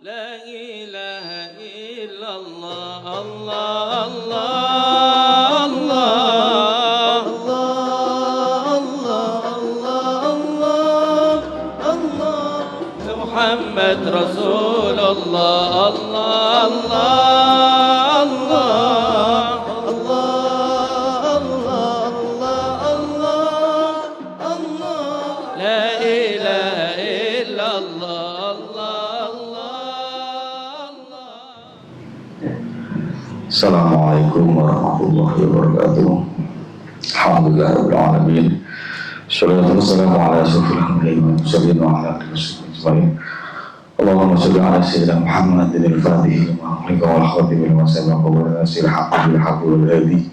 لا إله إلا الله الله الله الله الله الله الله محمد رسول الله الله الله الله الله الله الله لا إله إلا الله Assalamualaikum warahmatullahi wabarakatuh. Alhamdulillahirabbil alamin. Shallallahu wassalamu ala asyrofil anbiya'i wal mursalin wa ala alihi wasallam. Allahumma shalli ala sayyidina Muhammadin al-Fatih wa ala wal khatim wa sallam wa nasir haqqi bil haqqi wal hadi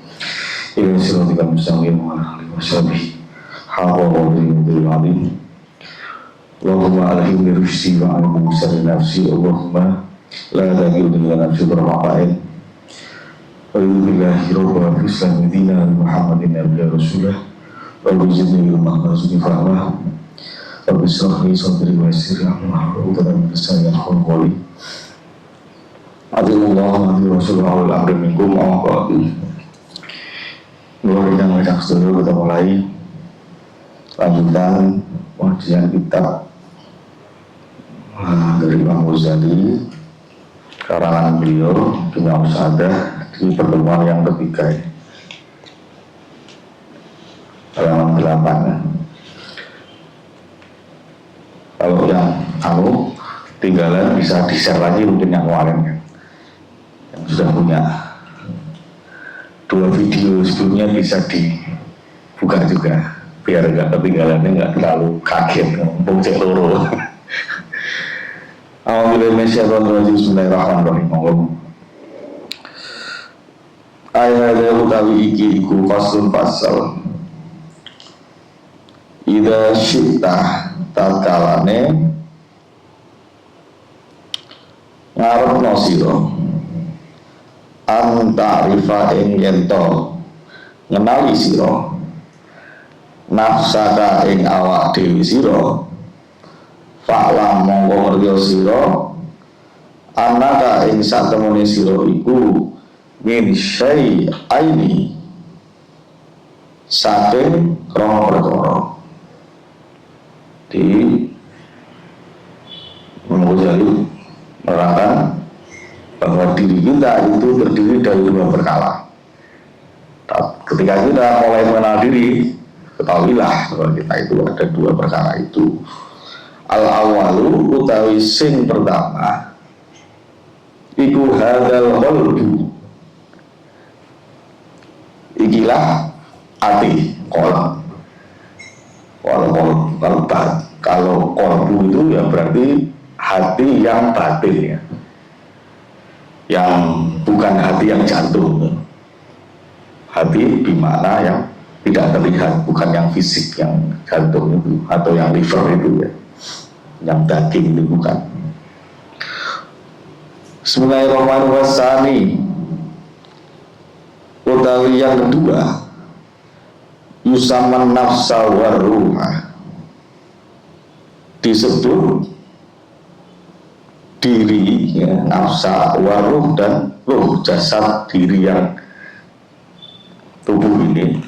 ila siratal mustaqim wa ala alihi washabbihi hawa wa bil alim. Allahumma alhimni rusydi wa alim sirri nafsi. Allahumma la taqil lana nafsi darra'in. Alhamdulillahi rabbil islam dina Muhammadin nabiyya rasulullah wa bizidni ilmah wa zidni fahmah wa bisrahli sadri wa yassir amri wa uqdatan min lisani yafqahu qawli. Adilullah wa adil rasulullah wal amri minkum wa ba'du. Mulai dengan sedulur kita mulai lanjutan kajian kitab dari Imam Ghazali karangan beliau Dunya Usahadah di pertemuan yang ketiga ini, halaman 8. Kalau yang tinggalan bisa di-share lagi mungkin yang kemarin kan, yang sudah punya 2 video sebelumnya bisa dibuka juga biar nggak ketinggalannya, nggak terlalu kaget ngomong cek loro. Bismillahirrahmanirrahim. Ayat utawi iki iku faslun fasal. Ida syita tatkalane ngarepno sira antarifa ing yento ngenali sira nafsaka ing awak dhewe sira fa'lam mongko ngerti sira anaka ing satemene sira iku min syai'aini saking rong perkara. Di Ghazali menerangkan bahwa diri kita itu terdiri dari 2 perkara. Ketika kita mulai mengenal diri, ketahuilah bahwa kita itu ada 2 perkara itu. Al-awalu utawi sing pertama iku hadal qalbu, ikilah hati kolab. Kalau kolbu itu ya berarti hati yang batin ya, yang bukan hati yang jantung. Hati dimana yang tidak terlihat, bukan yang fisik, yang jantung itu atau yang liver itu ya, yang daging itu bukan. Bismillahirrahmanirrahim. Utawi yang kedua yusaman nafsa waruha, disebut diri ya, nafsa waruh dan ruh, jasad diri yang tubuh ini,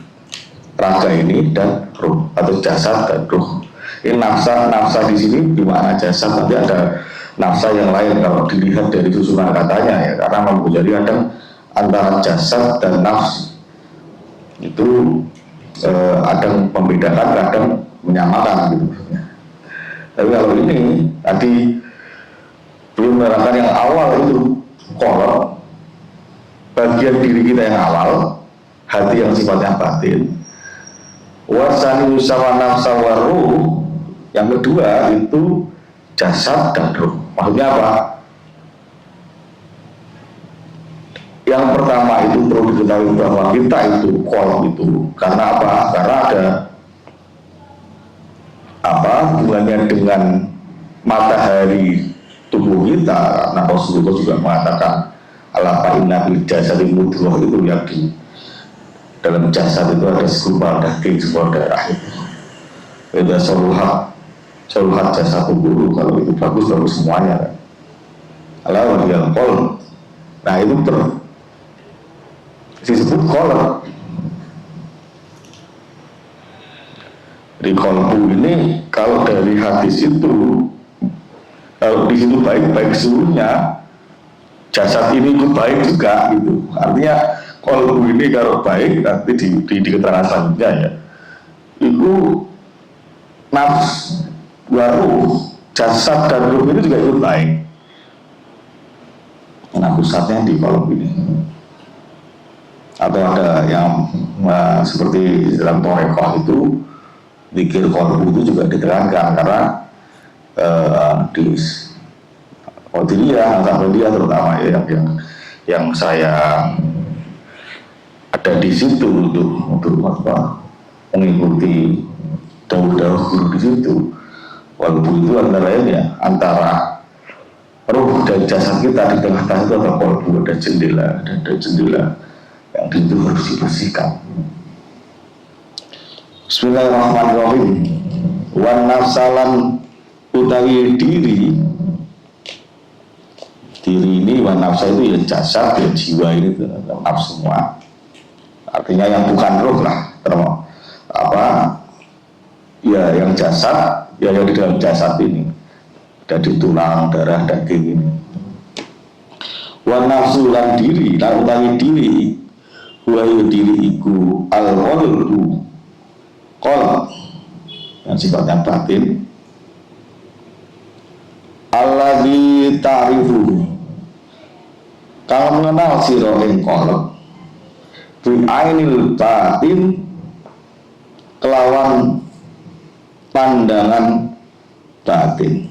raga ini dan ruh atau jasad dan ruh. Ini nafsa di sini di mana jasad, nanti ada nafsa yang lain kalau dilihat dari susunan katanya ya, karena menjadi kadang antara jasad dan nafs itu kadang membedakan, kadang menyamakan gitu. Tapi kalau ini tadi belum menerangkan yang awal itu kolab, bagian diri kita yang awal, hati yang sifatnya batin. Wasani usawa nafsa waruh, yang kedua itu jasad dan ruh. Maksudnya apa? Yang pertama itu perlu diketahui bahwa kita itu kolab itu karena apa? Karena ada hubungannya dengan matahari tubuh kita. Karena Rasulullah juga mengatakan ala inna bil jasadi mudghah, itu yang di dalam jasad itu ada segumpal daging, segumpal darah itu. Itu soluhat jasad tubuh, kalau itu bagus semuanya kan. ala wahiyal qalb. Nah itu disebut qalb. Di qalbu ini kalau dari hadis itu, kalau di situ baik-baik seluruhnya, jasad ini ikut baik juga gitu. Artinya qalbu ini kalau baik, nanti di keterangan selanjutnya ya, itu nafs, ruh, jasad dan ruh itu juga ikut baik. Nah pusatnya di qalbu ini. Atau ada yang seperti dalam Torekoh itu, zikir qalbu itu juga diterangkan karena di Qadiriyah, Ahmadiyah terutama ya, yang saya ada di situ untuk mengikuti dawuh-dawuh guru di situ. Qalbu itu antara lain ya, antara ruh dan jasad kita, di tengah-tengah itu ada qalbu, ada jendela yang itu harus dibersihkan. Bismillahirrahmanirrahim. Wan nafsalan utawi diri ini, wan nafsa itu ya jasad, ya jiwa ini nafs semua. Artinya yang bukan ruh lah, ya yang jasad, ya yang di dalam jasad ini, dari tulang, darah, daging ini. Wan nafsulan diri, lan utawi diri, wa diri iku al-qalbu, qalb yang sifatnya batin, alladzi ta'rifu, kalau mengenal sira ing qalb, bi ainil batin, kelawan pandangan batin.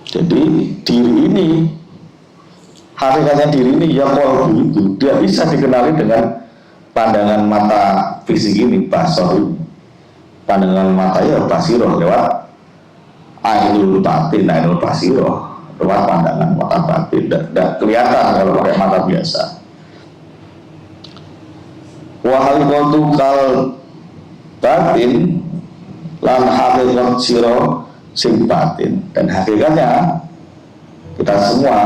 Jadi diri ini, hakikatnya diri ini ya qalbu itu tidak bisa dikenali dengan pandangan mata fisik ini, basar ini. Pandangan mata ya basiroh lewat ainul batin, ainul basiroh lewat pandangan mata batin. Tidak kelihatan kalau pakai mata biasa. Wahal kal batin lan hakikat siro sing batin, dan hakikatnya kita semua,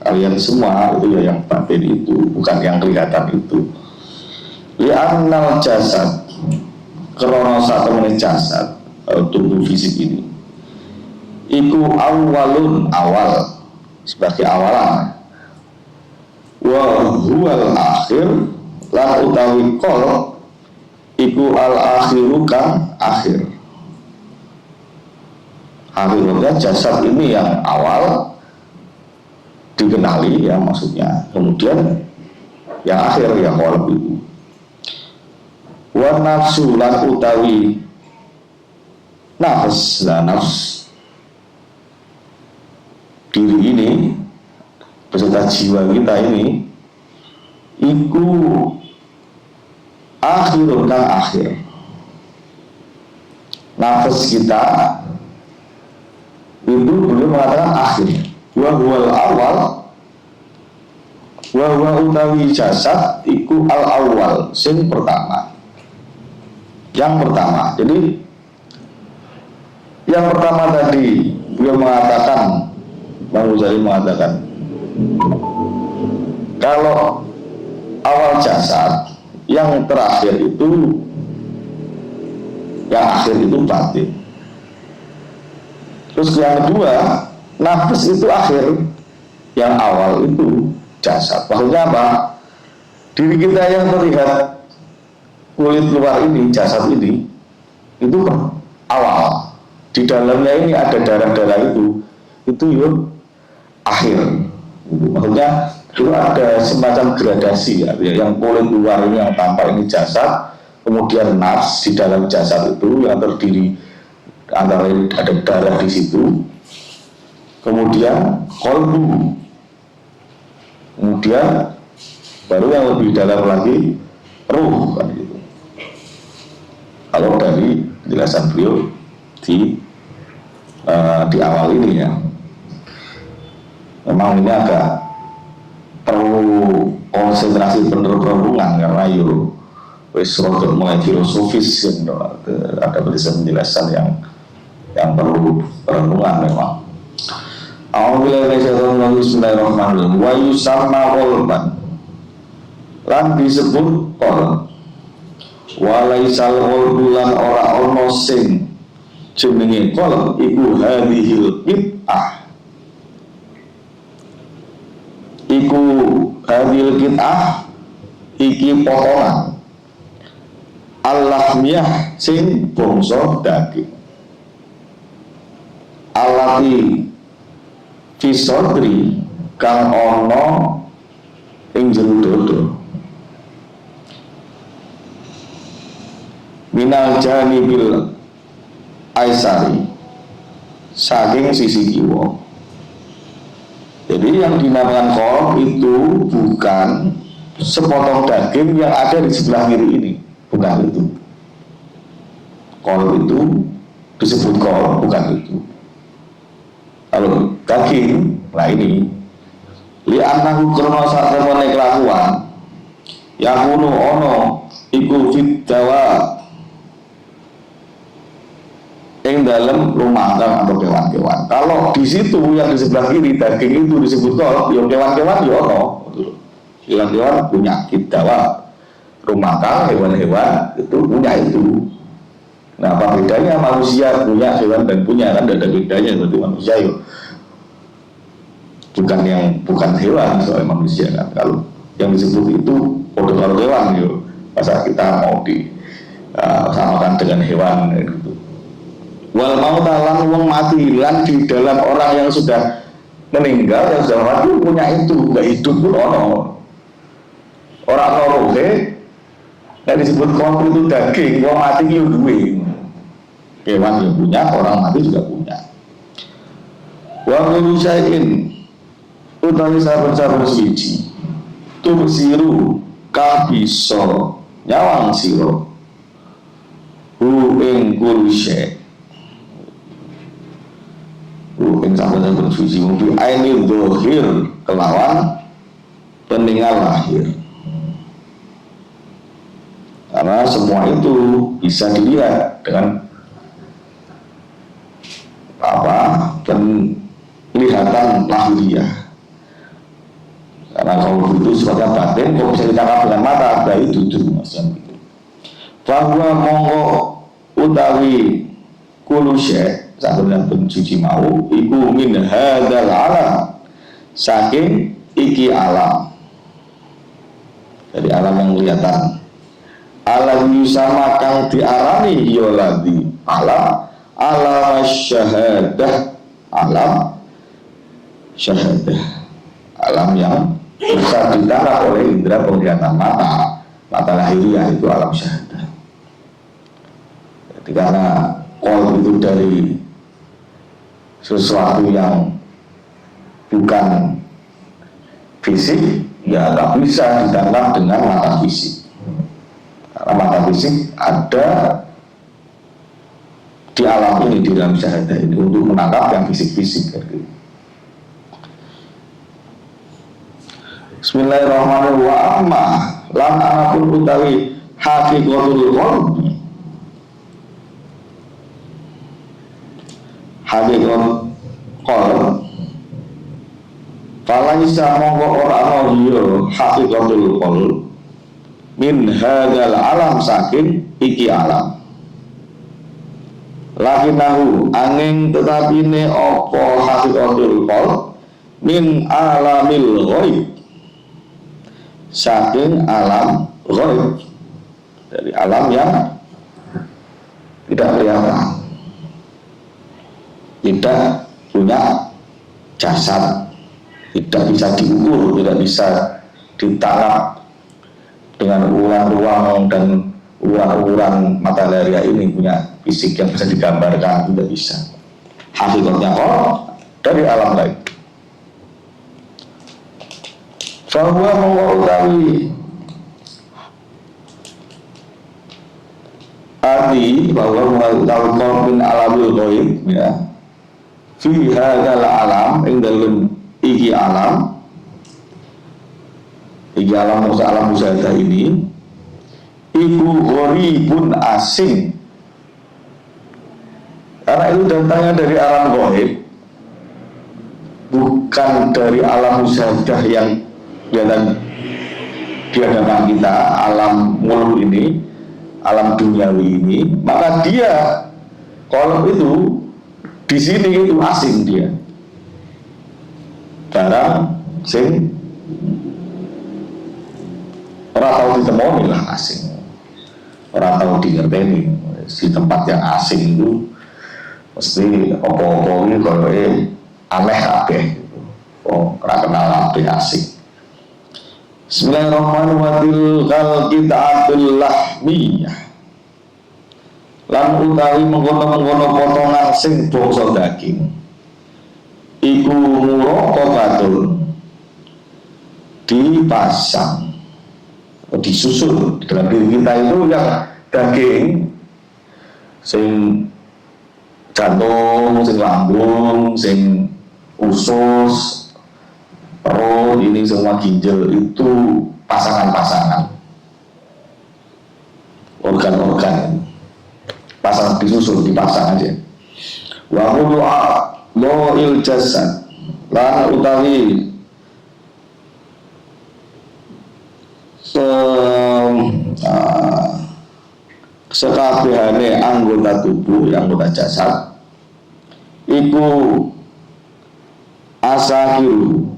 kalian semua itu ya yang batin itu, bukan yang kelihatan itu. Li'annal jasad, karena satu menit jasad, tubuh fisik ini, iku awalun, awal, sebagai awalan, wa huwal akhir, lan utawi kol, iku al akhiru kang akhir. Akhirnya jasad ini yang awal dikenali ya maksudnya, kemudian yang akhir yang qalb itu. Wa nafsu lan utawi nafs, nafs diri ini beserta jiwa kita ini iku akhirun kang akhir. Nafas kita itu beliau mengatakan akhir. Wa huwal awal, wa huwa utawi jasad iku al awal, sing pertama. Yang pertama. Jadi yang pertama tadi beliau mengatakan, Bang Ghazali mengatakan, kalau awal jasad, yang terakhir itu, yang akhir itu batin. Terus yang kedua, nafas itu akhir, yang awal itu jasad. Maksudnya apa? Diri kita yang terlihat kulit luar ini, jasad ini, itu awal. Di dalamnya ini ada darah-darah itu ya akhir. Maksudnya itu ada semacam gradasi ya, yang kulit luar ini yang tampak ini jasad, kemudian nafs di dalam jasad itu yang terdiri antara ada darah di situ, kemudian qalbu, kemudian baru yang lebih dalam lagi ruh kan gitu. Kalau dari penjelasan beliau di awal ini ya, memang ini agak perlu konsentrasi penerbangan karena yo wis mulai filosofis ya, ada penjelasan yang perlu perenungan memang. Bismillahirrahmanirrahim. Wa yusamma qalban, lan disebut qalb. Wa laisal qalbu, lan ora ana sing jenenge qalb iku hadhil qit'ah. Iku hadhil qit'ah iki potongan al-lahmiyah sing bangsa daging. Alati fisodri kang ana ing jero dodo. Minal janibil aisari, saking sisi kiwa. Jadi yang dinamakan kol itu bukan sepotong daging yang ada di sebelah kiri ini, bukan itu. Kol itu disebut kol, bukan itu. Kalau daging, nah ini li'annahu krono satemene kelakuan yakunu ono iku fiddawa ing dalam rumahkan atau kewan-kewan. Kalau di situ yang di sebelah kiri daging itu disebut kol, ya kewan-kewan ya ono. Kewan-kewan punya fiddawa, rumahkan hewan-hewan itu punya itu. Nah, apa bedanya manusia punya hewan dan punya? Kan ada bedanya seperti manusia ya. Bukan hewan soal manusia kan. Kalau yang disebut itu produk hewan ya. Masa kita mau samakan dengan hewan gitu. Wal mautalan wong mati lan di dalam orang yang sudah meninggal, yang sudah mati punya itu, enggak hidup pun ono. Orang rohe yang disebut kol itu daging, wong mati itu duwe. Hewan yang punya, orang mati juga punya. Wa kullu syai'in utawi saben-saben suci tubsiru ka bisa nyawang sira hu ing kullu syai'. Hu ing saben-saben suci mubi ainil dhahir kelawan peninggal lahir. Karena semua itu bisa dilihat dengan penglihatan lahiriah. Karena kalau itu sifatnya batin, kalau bisa ditangkap dengan mata, bayi jujur macam itu. Bahwa monggo utawi kulusye saben pencuci mau iku min hadzal alam, saking iki alam. Dari alam yang kelihatan. Alam yusama kang diarani ya ladzi alam syahadah, alam syahadah, alam yang bisa ditangkap oleh indera penglihatan mata lahiriah, itu alam syahadah. Jadi karena kol itu dari sesuatu yang bukan fisik, ya nggak bisa ditangkap dengan mata fisik. Karena mata fisik ada di alam ini, di dalam syahadah ini, untuk menangkap yang fisik-fisik. Bismillahirrahmanirrahim. Wa amma lan anapun utawi hakikatul qalbi, hakikat qalb, falaisa mongko ora ana ya hakikatul qalb min hadzal alam, saking iki alam. Lakinahu angin tetapine apa hakikatul qalb min alamil ghaib, saking alam ghaib, dari alam yang tidak kelihatan, tidak punya jasad, tidak bisa diukur, tidak bisa ditangkap dengan ulang-ulang dan ulang-ulang mata lahiriah ini, punya fisik yang bisa digambarkan, tidak bisa. Hakikatnya dari alam lain. Bahwa mengetahui arti bahwa mengetahui min alamul ghaib, ya, fi hadzal alam, ing dalem iki alam musyahadah ini iku gharibun, asing. Karena itu datangnya dari alam ghaib, bukan dari alam musyahadah yang di hadapan kita, alam mulu ini, alam duniawi ini, maka dia kolom itu di sini itu asing dia. Barang sing ora tau ditemoni lah asing. Ora tau dingerteni di tempat yang asing itu mesti apa-apa ini koyoke aneh kabeh gitu. Oh, ora kenal kabeh asing. Bismillahirrahmanirrahim. Kal qita'atul lahmiyah. Lan utawi mengkono-mengkono potongan sing bangsa daging. Iku muraqabatul dipasang, disusun di dalam diri kita itu yang daging sing jantung, sing lambung, sing usus, perut, ini semua ginjal itu pasangan-pasangan organ-organ pasang disusun dipasang aja. Wa lo'il jasad lan utawi sekabehane anggota tubuh, anggota jasad iku asahiru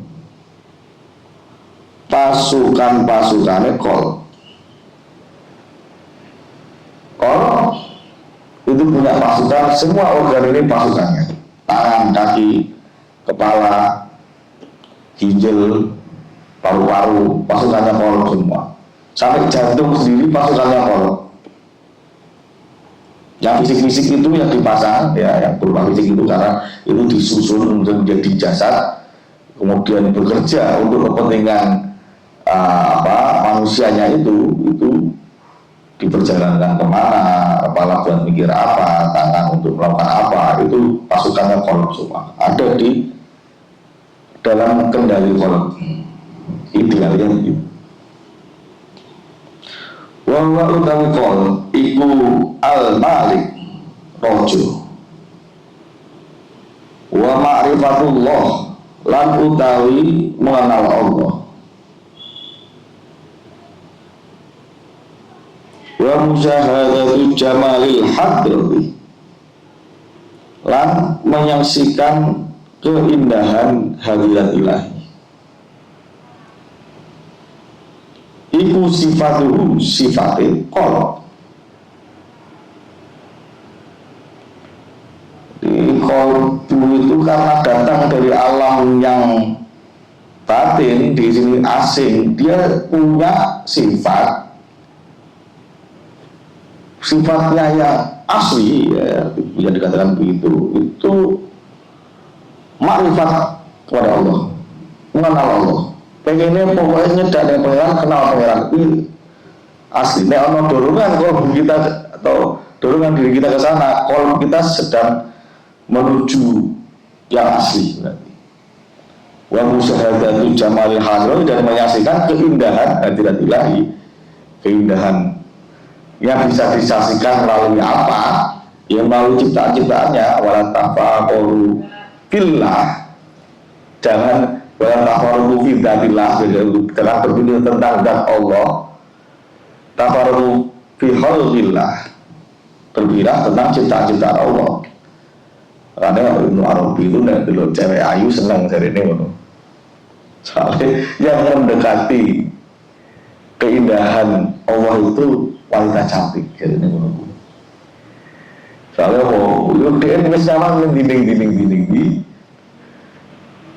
pasukan-pasukane kol itu punya pasukan, semua organ ini pasukannya, tangan, kaki, kepala, ginjal, paru-paru, pasukannya kol semua. Sampai jantung sendiri pasukannya kol. Yang fisik-fisik itu yang dipasang, ya, yang berupa fisik itu karena itu disusun untuk menjadi jasad, kemudian bekerja untuk kepentingan manusianya itu diperjalankan kemana, kepala buat mikir apa, tangan untuk melakukan apa, itu pasukannya kolom semua ada di dalam kendali kolom. Idealnya begitu. Wa utawi kol iku al-malik rojo wa ma'rifatullah lan utawi mengenal Allah wa musyahadatu jamalil hadrati lan menyaksikan keindahan hadirat ilahi. Iku sifatuhu sifate kol. Di kolbu itu karena datang dari alam yang batin, di sini asing, dia punya sifatnya yang asli, ya, bisa dikatakan begitu. Itu makrifat kepada Allah, mengenal Allah. Pengennya pokoknya nyedak dengan pangeran, kenal pangeran ini asli. Nek ono dorongan kalau kita atau dorongan diri kita ke sana, kalau kita sedang menuju yang asli berarti. Wa musyahadatu jamalil hadrah dan menyaksikan keindahan hadirat ilahi, keindahan yang bisa disaksikan melalui apa? Yang melalui ciptaan-ciptaannya. Wala tafaqaru billah, jangan wala tafaruqu fi dzatillah, jangan berpikir tentang zat Allah. Tafaruqu fi khalqillah, berpikir tentang ciptaan-ciptaan Allah. Karena Ibnu Arabi itu nek delok cewek ayu seneng jarene ngono. Soalnya yang mendekati keindahan Allah itu wanita cantik jarene ngono. Soalnya yo dia wis nyaman dinding-dinding di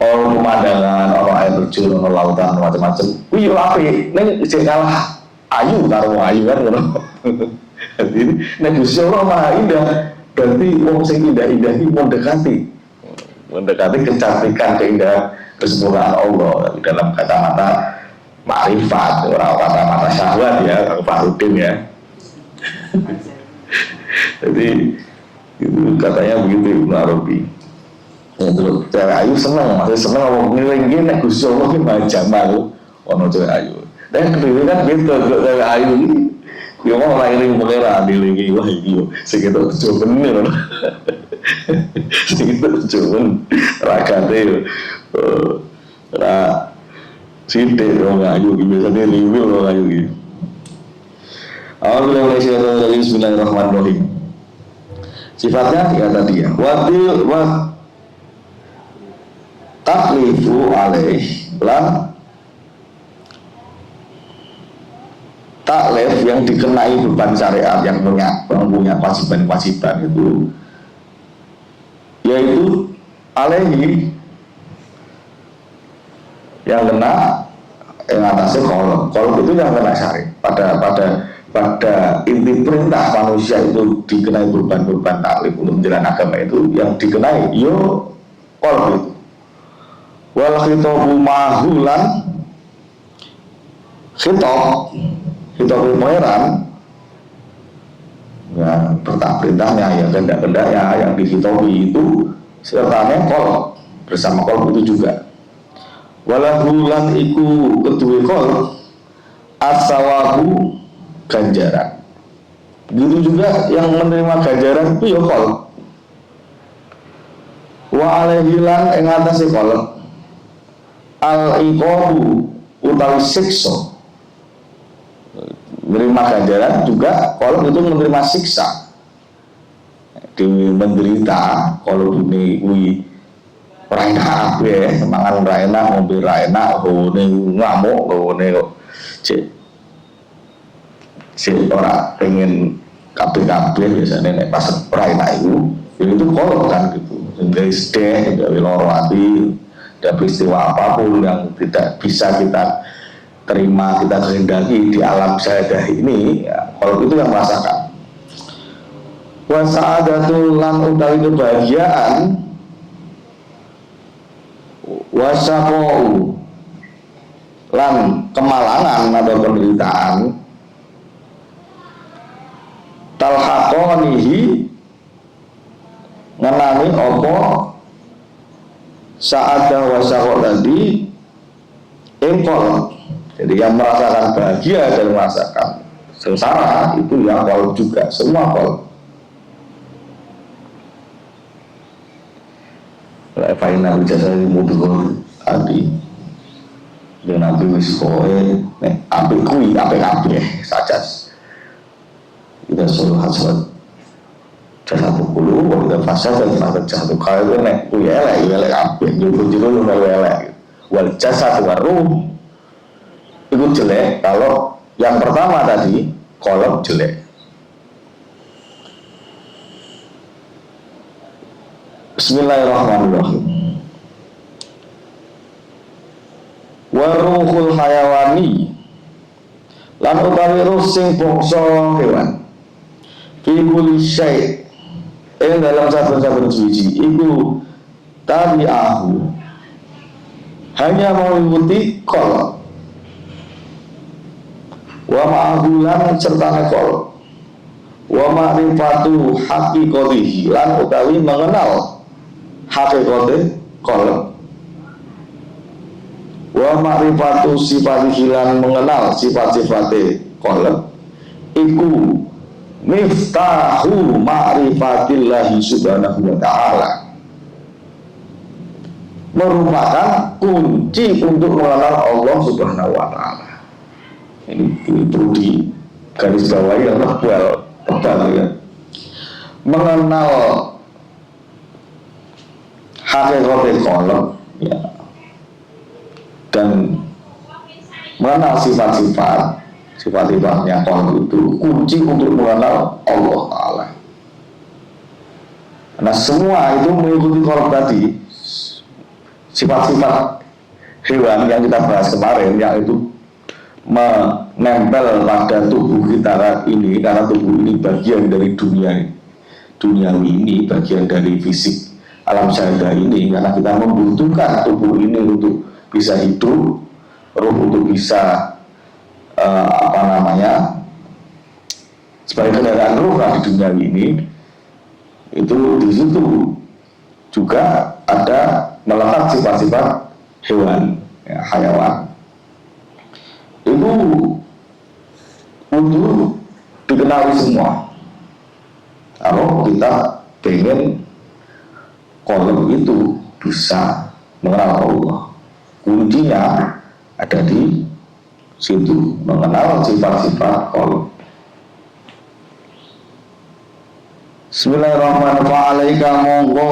orang pemandangan, orang air terjun, orang lautan, macam-macam. Wih, api, ini kalah ayu, karo ayu kan, jadi nek Gusti Allah maha indah, berarti wong sing indah-indah ini mendekati kecantikan, keindahan, kesempurnaan Allah dalam kata-kata makrifat, orang kata-kata syahwat ya, Kang Farudin ya. Jadi itu katanya begitu Ibnu Arabi. Ya terus cewek ayu seneng, maksudnya seneng ngomong ngiling nek Gusti Allah ki macam malu ono cewek ayu. Dan kedua kan gitu cewek ayu ini yo mau ngiling pangeran dilingi wah iki yo sing itu coba bener. Sing itu coba ragate yo Nah, sidik orang ayu biasanya review orang ayu gitu. Bismillahirrahmanirrahim. Sifatnya ya tadi ya. Wa taklifu alaih lan taklif yang dikenai beban syariat yang punya kewajiban-kewajiban itu yaitu alaihi yang kena yang atasnya kolom itu yang kena syariat pada inti perintah manusia itu dikenai beban-beban taklif untuk menjalankan agama itu yang dikenai yo kolom itu wal khitabu mahulan khitab pangeran ya perintahnya ya kehendak-kehendaknya yang dihitobi itu sertanya kolom bersama kolom itu juga walahulan iku kedua kolom asawahu ganjaran. Begitu juga yang menerima ganjaran itu ya kolom. Wa alaihilan ing atase kolom al iqabu utawi siksa. Menerima ganjaran juga kolom itu menerima siksa. Di menderita kalau ini ora enak ya, mangan ora enak, ngombe ora enak, ngamuk, kok cek ora pengen kabeh biasanya nek pas ora enak itu kolom kan gitu. Sehingga sedih, gawe loro ati, ada peristiwa apapun yang tidak bisa kita terima, kita kehendaki di alam syahadah ini, ya, kolom itu yang merasakan. Wa sa'adatul lan utawi kebahagiaan wa syaqau lan kemalangan atau penderitaan talhaqonihi ngenani opo sa'adah wa syaqau tadi engkol. Jadi yang merasakan bahagia dan merasakan sengsara itu yang kol juga, semua kol. Faina jasa mudghur adi dan nabi wis kowe nek apik kuwi apik kabeh saja kita suruh hasrat jasa bukulu kita fasad dan fasad jasa kaya nek kuwi elek kabeh jero elek wal jasa waruh itu jelek. Kalau yang pertama tadi kolom jelek. Bismillahirrahmanirrahim. Waruhul hayawani lan utawi ruh sing bangsa hewan fi kulli syai' dalam saben-saben suci iku tabi'ahu hanya mengikuti kolom wa ma'ahulan serta kolom wa ma'rifatu haqiqatihi lan utawi mengenal hakikate kolom wa ma'rifatu sifatihi lan mengenal sifat-sifate kolom iku miftahu ma'rifatillahi subhanahu wa ta'ala, merupakan kunci untuk mengenal Allah subhanahu wa ta'ala. Ini perlu di garis bawahi yang tebal ya. Mengenal hakikat kolom ya, dan mengenal sifat-sifatnya kolom itu kunci untuk mengenal Allah Ta'ala. Nah semua itu mengikuti kolom tadi, sifat-sifat hewan yang kita bahas kemarin, yang itu menempel pada tubuh kita ini, karena tubuh ini bagian dari duniawi ini, bagian dari fisik alam syahadah ini, karena kita membutuhkan tubuh ini untuk bisa hidup, ruh untuk bisa sebagai kendaraan ruh di duniawi ini. Itu di situ juga ada melekat sifat-sifat hewan, ya, hayawan. Itu untuk dikenali semua. Kalau kita pengen kolom itu bisa mengenal Allah. Kuncinya ada di situ, mengenal sifat-sifat qalb. Bismillahirrahmanirrahim. Fa'alaika monggo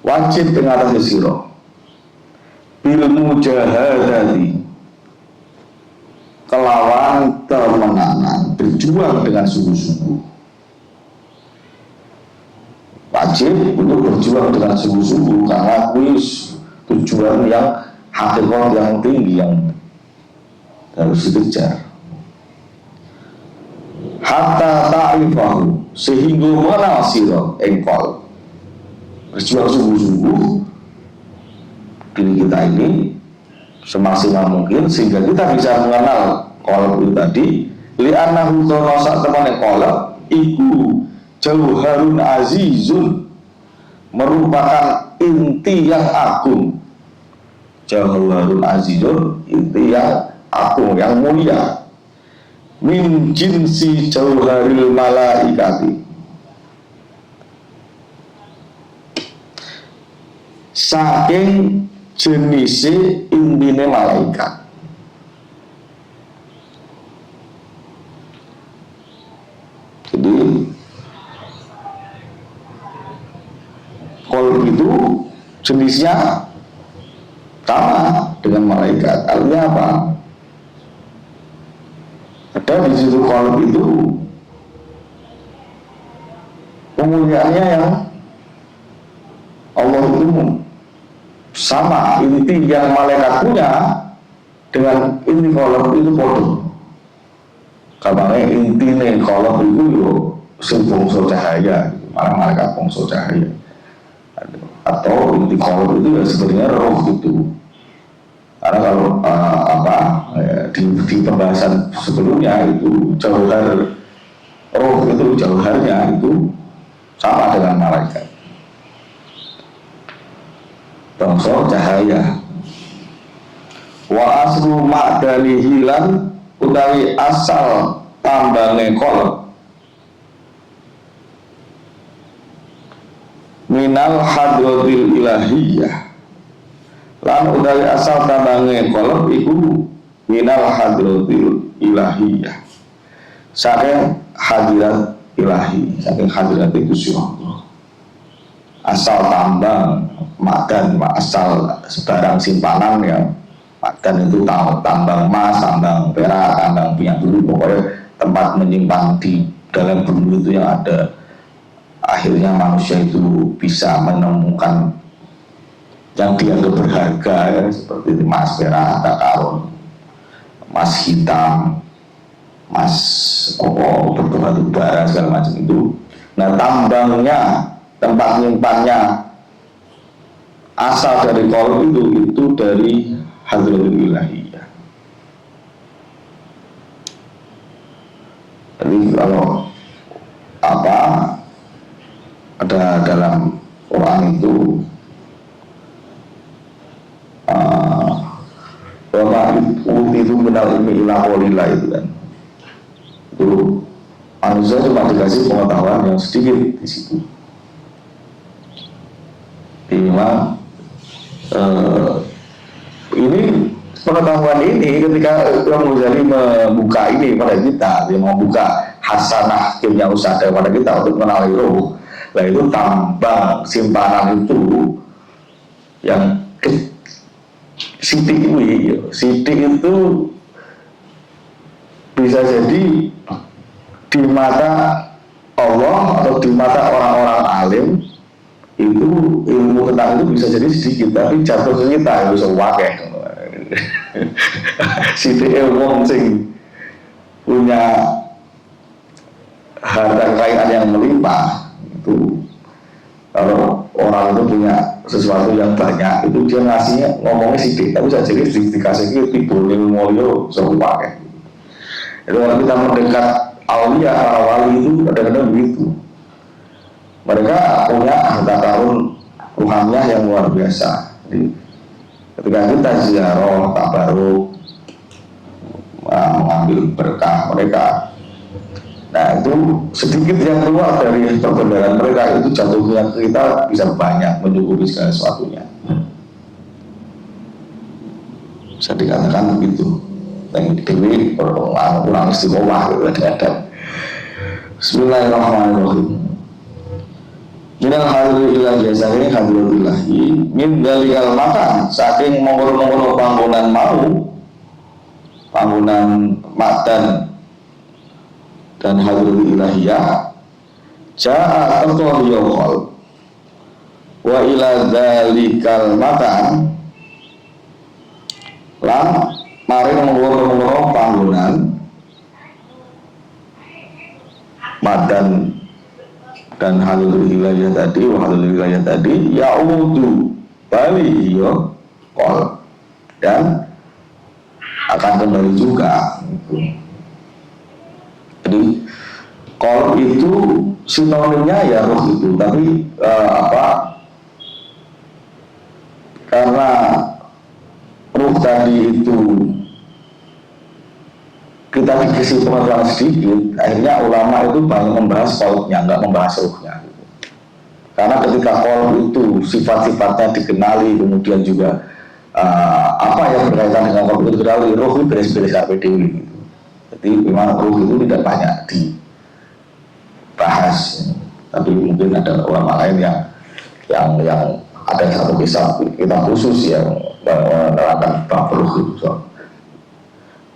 wajib ing atas sira bil mujahadati kelawan temenanan, berjuang dengan sungguh-sungguh. Wajib untuk berjuang dengan sungguh-sungguh karena kuis tujuan yang hakikat yang tinggi yang harus dikejar. Hatta ta'rifahu, sehingga mengenal sira engkol. Berjuang sungguh-sungguh diri kita ini semaksimal mungkin sehingga kita bisa mengenal qalb itu tadi. Li'annahu sak temane qalb iku jauharun azizun, merupakan inti yang agung. Jauharun azizun, inti yang agung, yang mulia. Min jinsi jauharil malaikati, saking jenise intine malaikat. Jadi qalb itu jenisnya sama dengan malaikat. Artinya apa? Ada di situ qalb itu kemuliaannya yang Allah itu sama, inti yang malaikat punya dengan inti qalb itu bodoh. Kabarnya intine qalb itu yo sing bangsa cahaya, malah malaikat bangsa cahaya. Atau inti qalb itu ya sebenarnya roh itu. Karena kalau di pembahasan sebelumnya itu jauhar roh itu jauharnya itu sama dengan malaikat. Bangsa cahaya. Wa aslu ma'dani hilan utawi asal tambange qalb minal hadratil ilahiyah, lan utawi asal tambange qalb iku minal hadratil ilahiyah, saking hadirat ilahi, saking hadirat itu si Allah. Asal tambang makan, asal sebarang simpanan ya, makan itu tambang emas, tambang perak, tambang minyak dulu, pokoknya tempat menyimpan di dalam bumi itu yang ada. Akhirnya manusia itu bisa menemukan yang dianggap berharga ya, seperti emas, perak, harta karun, emas hitam, emas berbatu bara segala macam itu. Nah tambangnya, tempat nyimpannya asal dari qalb itu dari hadratul ilahiyah. Jadi kalau ada dalam Quran itu itu menal ilmi ila qalila itu kan. Itu manusia cuma dikasih pengetahuan yang sedikit di situ. Memang ini pengetahuan ini ketika Imam Ghazali membuka ini pada kita, dia membuka hasanah kimia usada pada kita untuk mengenali roh. Nah itu tambang simpanan itu yang sidik itu bisa jadi di mata Allah atau di mata orang-orang alim itu ilmu tentang itu bisa jadi sedikit, tapi jatuh ke kita itu sewakeh. Sidik ilmu sing punya harta kekayaan yang melimpah itu, kalau orang itu punya sesuatu yang banyak itu dia ngasihnya ngomongnya sidik, tapi saya jadi dikasih tiba ilmu sewakeh. Itu kalau kita mendekat aulia, para wali itu kadang-kadang begitu. Mereka punya harta karun ruhaniah yang luar biasa. Jadi, ketika kita ziarah, tabaruk, mengambil berkah mereka, Nah itu sedikit yang keluar dari perbenaran mereka itu jatuhnya kita bisa banyak mencukupi segala sesuatunya. Bisa dikatakan begitu. Yang dewi kurang istimewa gitu ada. Bismillahirrahmanirrahim. Minal hadirillahi saking hadirillahi min dalikal makan saking mongkol-mongkol panggonan mau panggonan madan dan hadirul ilahiyah ja'a taqwa yaqal wa ila dalikal makan lan mari mongkol-mongkol panggonan madan dan halul wilayah tadi, halul wilayah tadi ya'udu bali yo kol dan akan kembali juga gitu. Jadi kol itu sinonimnya ya roh itu, tapi karena roh tadi itu kita dikasih pengetahuan sedikit, akhirnya ulama itu banyak membahas kolnya, nggak membahas ruhnya. Karena ketika kol itu sifat-sifatnya dikenali, kemudian juga apa yang berkaitan dengan kol itu dikenali, ruh itu beres-beres RPD gitu. Jadi memang ruh itu tidak banyak dibahas, tapi mungkin ada ulama lain yang ada satu kisah kita khusus yang menerangkan bab ruh itu.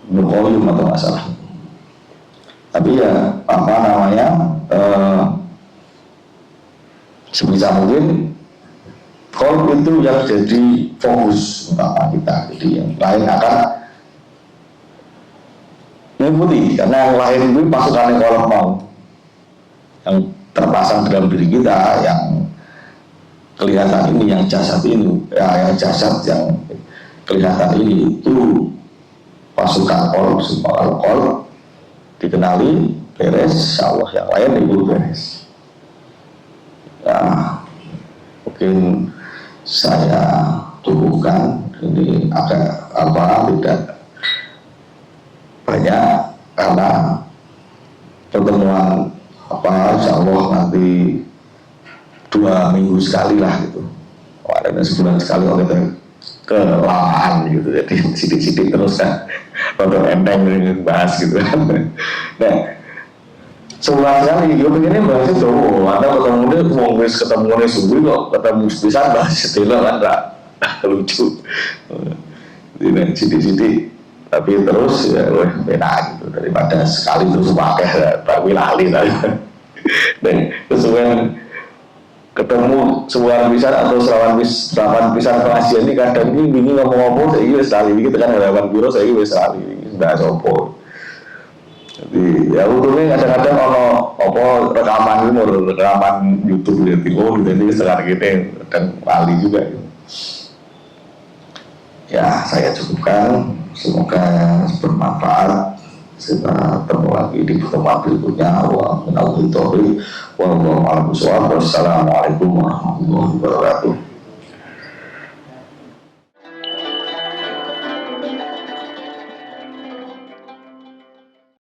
Berkolim atau masalah, tapi ya apa namanya sebisa mungkin kol itu yang jadi fokus utama kita, jadi yang lain akan mengikuti karena yang lain itu pasukan yang kolom mau yang terpasang dalam diri kita yang kelihatan ini, yang jasad ini ya, yang jasad yang kelihatan ini itu pasukan kol dikenali beres, insya Allah yang lain itu beres. Ya, mungkin saya tubuhkan ini agak tidak banyak karena pertemuan insya Allah nanti 2 minggu sekali lah gitu. Ada sebulan sekali kalau kita kelamaan gitu, jadi sidik-sidik terus kan untuk enteng bahas gitu kan. Nah sebulan sekali gue pengennya bahas itu ada ketemu nih subuh kok ketemu bisa bahas istilah kan gak lucu, jadi sidik-sidik tapi terus ya beda gitu daripada sekali terus pakai tapi lali tadi. Dan kesuwen ketemu sebuah pisan atau selawan pisan pengajian ini kadang ini bingung ngomong-ngomong saya ini sekali ini kita kan harapan biro saya ini sekali ini sudah sopo. Jadi ya untungnya kadang-kadang rekaman ini mau rekaman YouTube gitu, gitu ini sekarang kita dan wali juga gitu. Ya saya cukupkan, semoga bermanfaat. Kita ketemu lagi di pertemuan berikutnya. Wassalamualaikum warahmatullahi wabarakatuh.